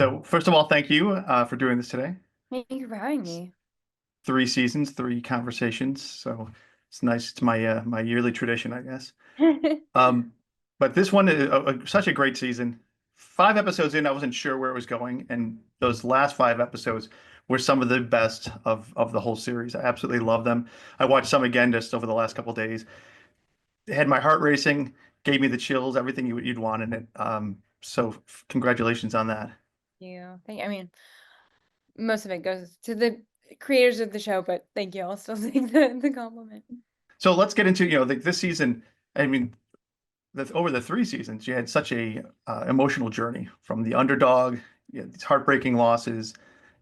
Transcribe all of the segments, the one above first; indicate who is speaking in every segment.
Speaker 1: So first of all, thank you for doing this today.
Speaker 2: Thank you for having
Speaker 1: It's
Speaker 2: me.
Speaker 1: 3 seasons, 3 conversations. So it's nice. It's my yearly tradition, I guess. Um, but this one is such a great season. 5 episodes in, I wasn't sure where it was going, and those last 5 episodes were some of the best of the whole series. I absolutely love them. I watched some again just over the last couple of days. It had my heart racing, gave me the chills, everything you'd want in it. So congratulations on that.
Speaker 2: I mean, most of it goes to the creators of the show, but thank you. I'll still take the compliment.
Speaker 1: So let's get into, this season. I mean, over the 3 seasons, you had such a emotional journey from the underdog, these heartbreaking losses,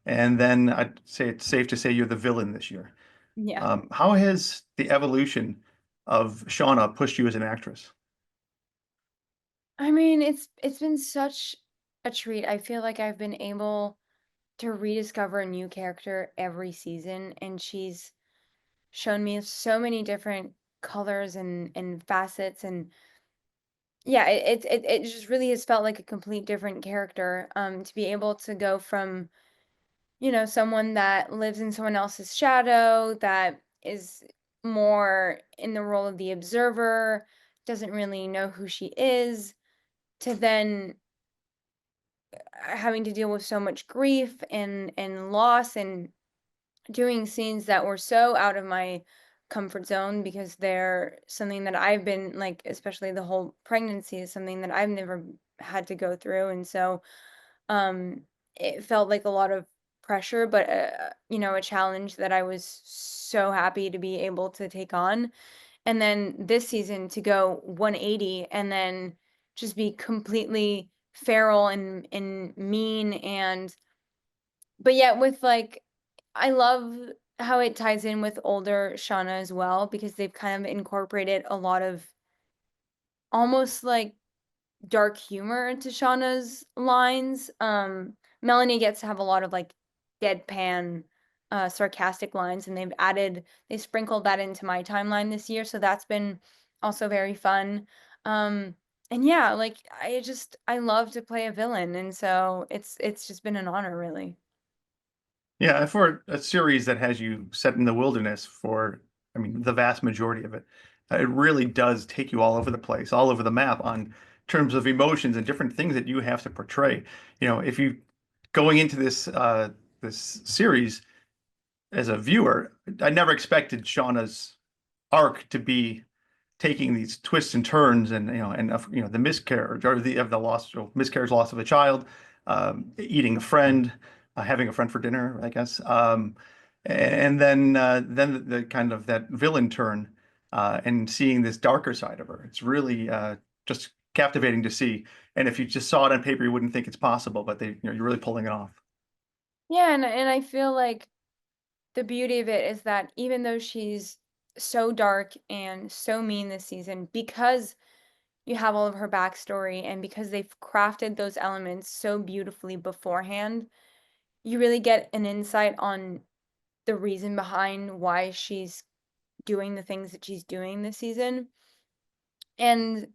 Speaker 1: and then I'd say it's safe to say you're the villain this year.
Speaker 2: Yeah.
Speaker 1: How has the evolution of Shauna pushed you as an actress?
Speaker 2: I mean, it's been such a treat. I feel like I've been able to rediscover a new character every season, and she's shown me so many different colors and facets, and yeah, it just really has felt like a complete different character. To be able to go from someone that lives in someone else's shadow, that is more in the role of the observer, doesn't really know who she is, to then having to deal with so much grief and loss and doing scenes that were so out of my comfort zone because they're something that I've been like, especially the whole pregnancy is something that I've never had to go through. And so um, it felt like a lot of pressure, but a challenge that I was so happy to be able to take on. And then this season to go 180 and then just be completely feral and mean and but yet with like I love how it ties in with older Shauna as well because they've kind of incorporated a lot of almost like dark humor into Shauna's lines. Melanie gets to have a lot of like deadpan, sarcastic lines, and they sprinkled that into my timeline this year, so that's been also very fun. Um, and yeah, like I love to play a villain, and so it's just been an honor, really.
Speaker 1: Yeah, for a series that has you set in the wilderness for, I mean, the vast majority of it, it really does take you all over the place, all over the map on terms of emotions and different things that you have to portray. If you going into this series as a viewer, I never expected Shauna's arc to be taking these twists and turns, and the miscarriage or the loss, miscarriage, loss of a child, eating a friend, having a friend for dinner, I guess, and then the kind of that villain turn, and seeing this darker side of her. It's really just captivating to see. And if you just saw it on paper, you wouldn't think it's possible, but you're really pulling it off.
Speaker 2: Yeah, and I feel like the beauty of it is that even though she's so dark and so mean this season, because you have all of her backstory and because they've crafted those elements so beautifully beforehand, you really get an insight on the reason behind why she's doing the things that she's doing this season. And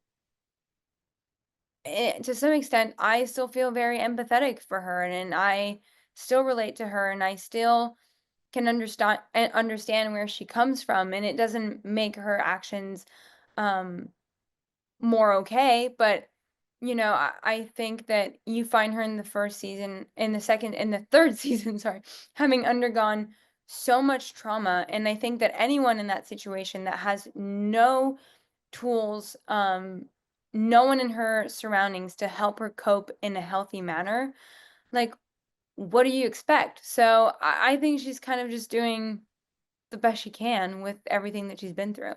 Speaker 2: to some extent, I still feel very empathetic for her and I still relate to her and I still can understand where she comes from and it doesn't make her actions um more okay, but I think that you find her in the first season, in the third season, sorry, having undergone so much trauma. And I think that anyone in that situation that has no tools, no one in her surroundings to help her cope in a healthy manner, like, what do you expect? So I think she's kind of just doing the best she can with everything that she's been through.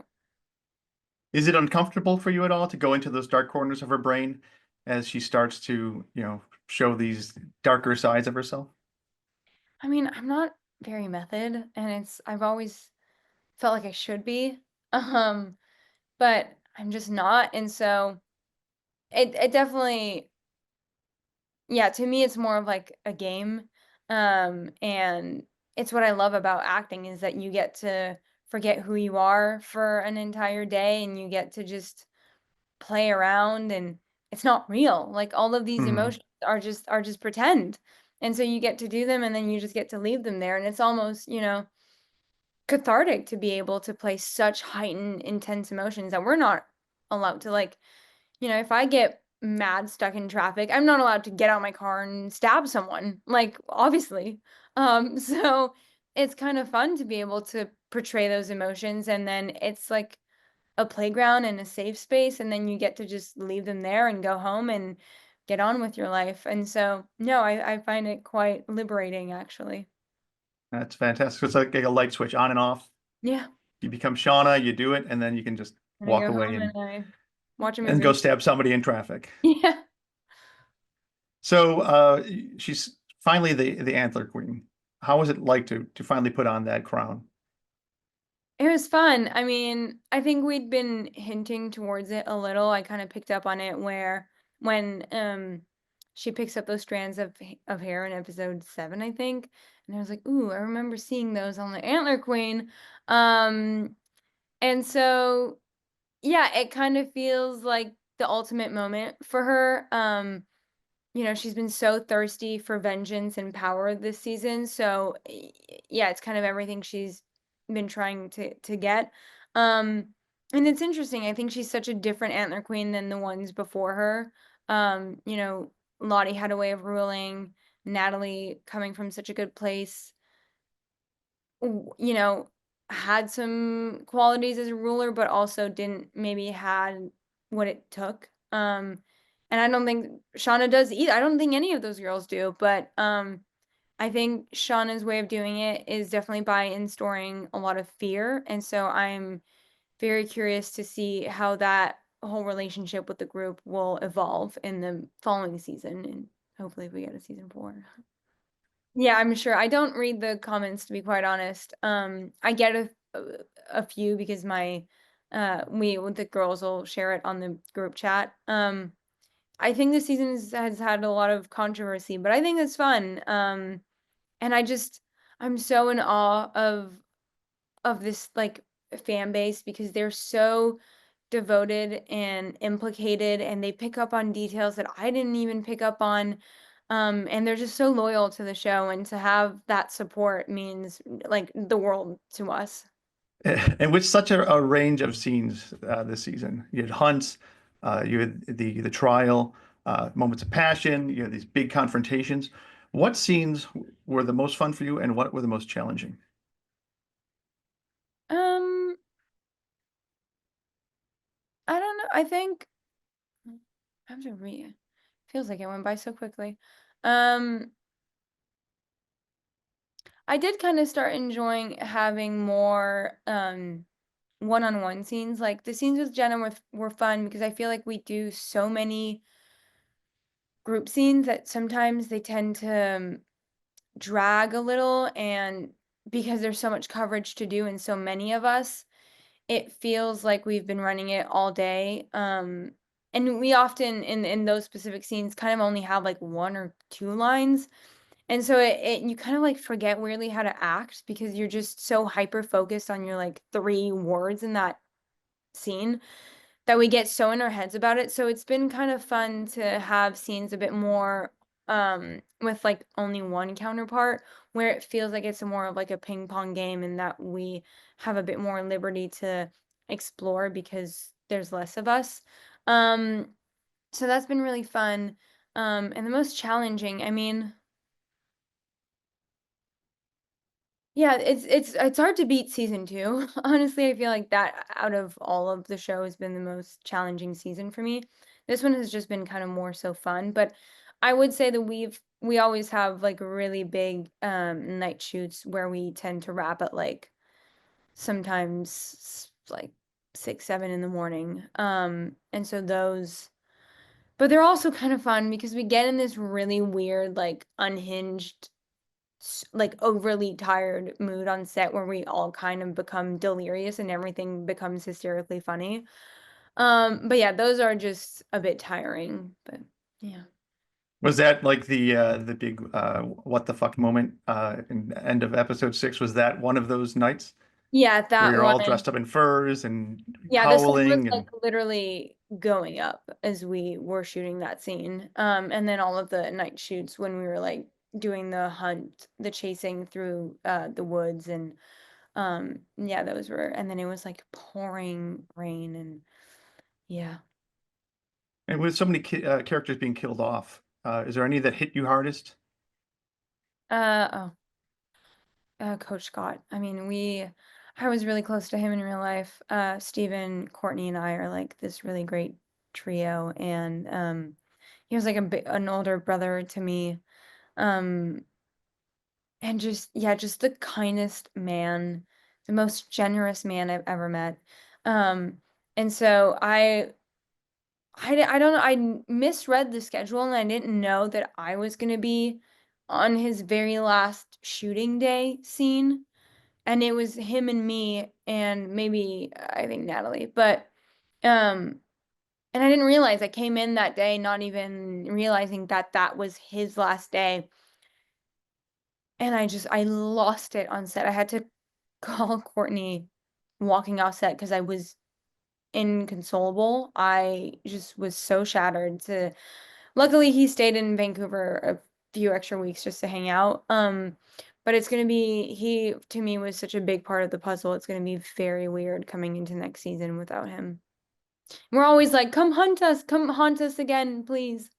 Speaker 1: Is it uncomfortable for you at all to go into those dark corners of her brain as she starts to, show these darker sides of herself?
Speaker 2: I mean, I'm not very method, and I've always felt like I should be, um, but I'm just not, and so it definitely yeah, to me, it's more of like a game, and it's what I love about acting is that you get to forget who you are for an entire day, and you get to just play around and it's not real. Like all of these
Speaker 1: Mhm.
Speaker 2: emotions are just pretend. And so you get to do them and then you just get to leave them there. And it's almost, cathartic to be able to play such heightened, intense emotions that we're not allowed to like, if I get mad stuck in traffic, I'm not allowed to get out my car and stab someone, like obviously. So it's kind of fun to be able to portray those emotions and then it's like a playground and a safe space and then you get to just leave them there and go home and get on with your life. And so, no, I find it quite liberating actually.
Speaker 1: That's fantastic. It's like a light switch on and off.
Speaker 2: Yeah.
Speaker 1: You become Shauna, you do it, and then you can just
Speaker 2: And I
Speaker 1: walk
Speaker 2: go
Speaker 1: away
Speaker 2: home and I watch a
Speaker 1: and go
Speaker 2: movie.
Speaker 1: stab somebody in traffic.
Speaker 2: Yeah.
Speaker 1: So she's finally the antler queen. How was it like to finally put on that crown?
Speaker 2: It was fun. I mean, I think we'd been hinting towards it a little. I kind of picked up on it where when she picks up those strands of hair in episode 7, I think. And I was like, "Ooh, I remember seeing those on the Antler Queen." Um and so yeah, it kind of feels like the ultimate moment for her. She's been so thirsty for vengeance and power this season. So yeah, it's kind of everything she's been trying to get. Um, and it's interesting. I think she's such a different antler queen than the ones before her. Lottie had a way of ruling. Natalie coming from such a good place you know, had some qualities as a ruler, but also didn't maybe had what it took. And I don't think Shauna does either. I don't think any of those girls do, but I think Shauna's way of doing it is definitely by instilling a lot of fear. And so I'm very curious to see how that whole relationship with the group will evolve in the following season. And hopefully we get a season 4. Yeah, I'm sure. I don't read the comments to be quite honest. I get a few because my we with the girls will share it on the group chat. I think this season has had a lot of controversy, but I think it's fun. And I'm so in awe of this like fan base because they're so devoted and implicated and they pick up on details that I didn't even pick up on. And they're just so loyal to the show and to have that support means like the world to us.
Speaker 1: And with such a range of scenes this season, you had hunts, you had the trial, moments of passion, you had these big confrontations. What scenes were the most fun for you, and what were the most challenging?
Speaker 2: Um, I don't know. I think I have to read. Feels like it went by so quickly. Um, I did kind of start enjoying having more one-on-one scenes. Like the scenes with Jenna were fun because I feel like we do so many group scenes that sometimes they tend to drag a little and because there's so much coverage to do and so many of us, it feels like we've been running it all day. And we often in those specific scenes kind of only have like 1 or 2 lines. And so it you kind of like forget weirdly how to act because you're just so hyper focused on your like 3 words in that scene that we get so in our heads about it. So it's been kind of fun to have scenes a bit more with like only one counterpart where it feels like it's more of like a ping pong game and that we have a bit more liberty to explore because there's less of us. Um so that's been really fun. And the most challenging, I mean, yeah, it's hard to beat season 2. Honestly, I feel like that out of all of the show has been the most challenging season for me. This one has just been kind of more so fun, but I would say that we always have like really big night shoots where we tend to wrap at like sometimes like 6, 7 in the morning. And so those but they're also kind of fun because we get in this really weird like unhinged like overly tired mood on set where we all kind of become delirious and everything becomes hysterically funny. But yeah, those are just a bit tiring, but yeah.
Speaker 1: Was that like the big what the fuck moment in the end of episode 6? Was that one of those nights?
Speaker 2: Yeah,
Speaker 1: where
Speaker 2: that
Speaker 1: you're all
Speaker 2: one.
Speaker 1: dressed up in furs and
Speaker 2: Yeah, the sun was
Speaker 1: howling
Speaker 2: like
Speaker 1: and
Speaker 2: literally going up as we were shooting that scene. And then all of the night shoots when we were like doing the hunt, the chasing through the woods and yeah, those were, and then it was like pouring rain and yeah.
Speaker 1: and with so many characters being killed off, is there any that hit you hardest?
Speaker 2: Oh, Coach Scott. I mean, I was really close to him in real life. Stephen, Courtney, and I are like this really great trio, and he was like an older brother to me. Um, and just yeah, just the kindest man, the most generous man I've ever met. Um, and so I don't know, misread the schedule and I didn't know that I was gonna be on his very last shooting day scene. And it was him and me and maybe I think Natalie. But um and I didn't realize I came in that day not even realizing that that was his last day. And I lost it on set. I had to call Courtney walking off set because I was inconsolable. I just was so shattered to luckily he stayed in Vancouver a few extra weeks just to hang out. But it's gonna be he to me was such a big part of the puzzle. It's gonna be very weird coming into next season without him. We're always like, come haunt us again, please.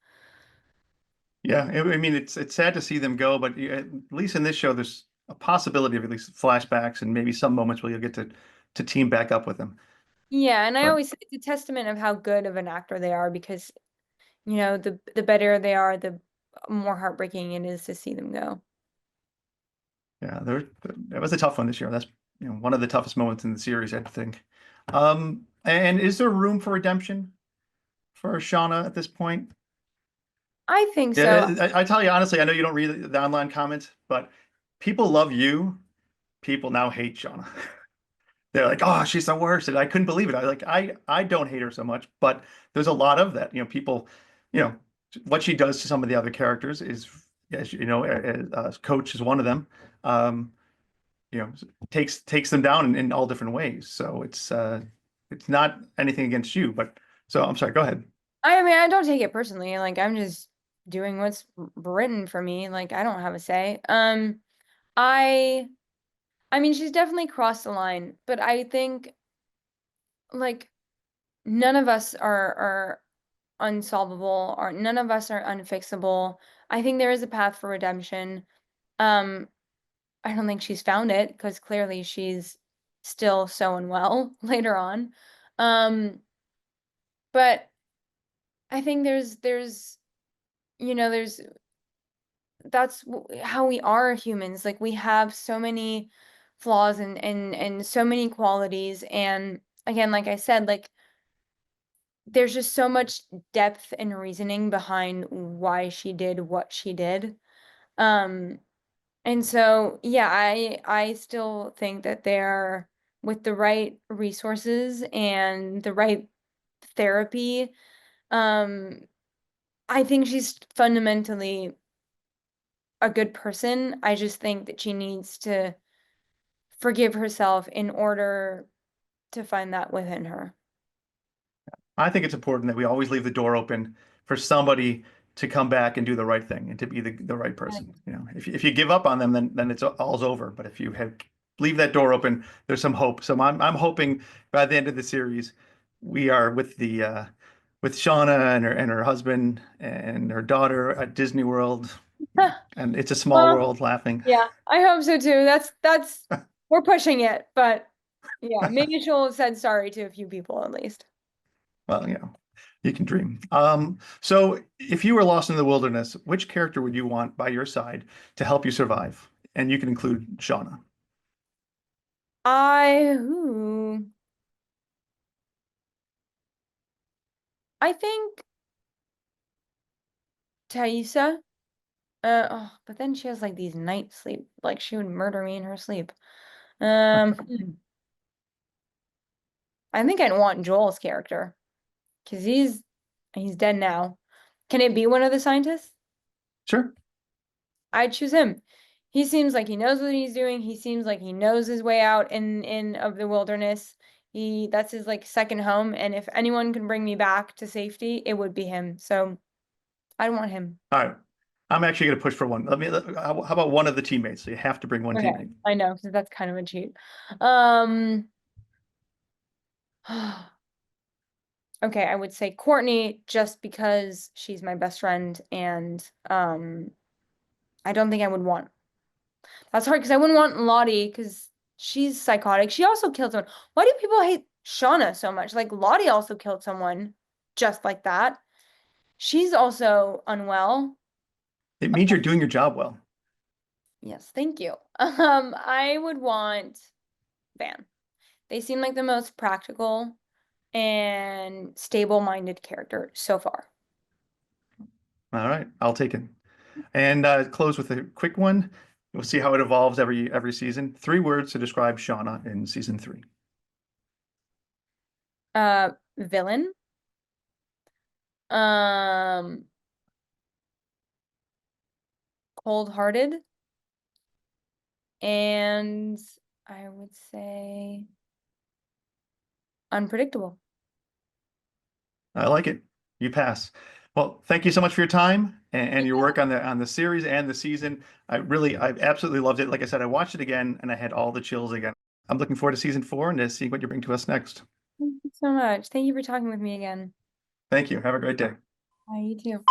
Speaker 1: Yeah, I mean it's sad to see them go, but at least in this show, there's a possibility of at least flashbacks and maybe some moments where you'll get to team back up with them.
Speaker 2: Yeah, and I
Speaker 1: But
Speaker 2: always say it's a testament of how good of an actor they are because, you know, the better they are, the more heartbreaking it is to see them go.
Speaker 1: yeah, that was a tough one this year. That's one of the toughest moments in the series, I think. And is there room for redemption for Shauna at this point?
Speaker 2: I think so.
Speaker 1: Yeah, I tell you honestly, I know you don't read the online comments, but people love you. People now hate Shauna. They're like, "Oh, she's the worst," and I couldn't believe it. I don't hate her so much, but there's a lot of that. People, you know, what she does to some of the other characters is, as you know, Coach is one of them. Um, you know, takes them down in all different ways. So it's not anything against you, but so I'm sorry. Go ahead.
Speaker 2: I mean, I don't take it personally. Like, I'm just doing what's written for me. Like, I don't have a say. I, I mean, she's definitely crossed the line, but I think like none of us are unsolvable or none of us are unfixable. I think there is a path for redemption. Um, I don't think she's found it because clearly she's still so unwell later on. Um, but I think you know, that's how we are humans. Like we have so many flaws and so many qualities. And again, like I said, like there's just so much depth and reasoning behind why she did what she did. Um, and so yeah, I still think that they're with the right resources and the right therapy. Um, I think she's fundamentally a good person. I just think that she needs to forgive herself in order to find that within her.
Speaker 1: I think it's important that we always leave the door open for somebody to come back and do the right thing and to be the right
Speaker 2: Right.
Speaker 1: person. If you give up on them, then it's all's over. But if you have leave that door open, there's some hope. So I'm hoping by the end of the series, we are with the with Shauna and her husband and her daughter at Disney World, and it's a small
Speaker 2: Well,
Speaker 1: world laughing.
Speaker 2: yeah, I hope so too. That's we're pushing it, but yeah, maybe she'll have said sorry to a few people at least.
Speaker 1: Well, you can dream. So if you were lost in the wilderness, which character would you want by your side to help you survive? And you can include Shauna.
Speaker 2: Ooh, I think Thaisa. But then she has like these night sleep, like she would murder me in her sleep. I think I'd want Joel's character because he's dead now. Can it be one of the scientists?
Speaker 1: Sure.
Speaker 2: I'd choose him. He seems like he knows what he's doing. He seems like he knows his way out in of the wilderness. That's his like second home, and if anyone can bring me back to safety, it would be him. So I want him.
Speaker 1: All right. I'm actually going to push for one. How about one of the teammates? So you have to bring one
Speaker 2: Okay,
Speaker 1: teammate.
Speaker 2: I know because that's kind of a cheat. Um, okay, I would say Courtney just because she's my best friend, and I don't think I would want. That's hard because I wouldn't want Lottie because she's psychotic. She also killed someone. Why do people hate Shauna so much? Like Lottie also killed someone just like that. She's also unwell.
Speaker 1: It means you're doing your job well.
Speaker 2: Yes, thank you. I would want Van. They seem like the most practical and stable-minded character so far.
Speaker 1: All right, I'll take it. And close with a quick one. We'll see how it evolves every season. 3 words to describe Shauna in season 3.
Speaker 2: Villain. Um, Cold-hearted. And I would say unpredictable.
Speaker 1: I like it. You pass. Well, thank you so much for your time and your work on the series and the season. I absolutely loved it. Like I said, I watched it again and I had all the chills again. I'm looking forward to season 4 and to see what you bring to us next.
Speaker 2: Thank you so much. Thank you for talking with me again.
Speaker 1: Thank you. Have a great day.
Speaker 2: Bye, you too.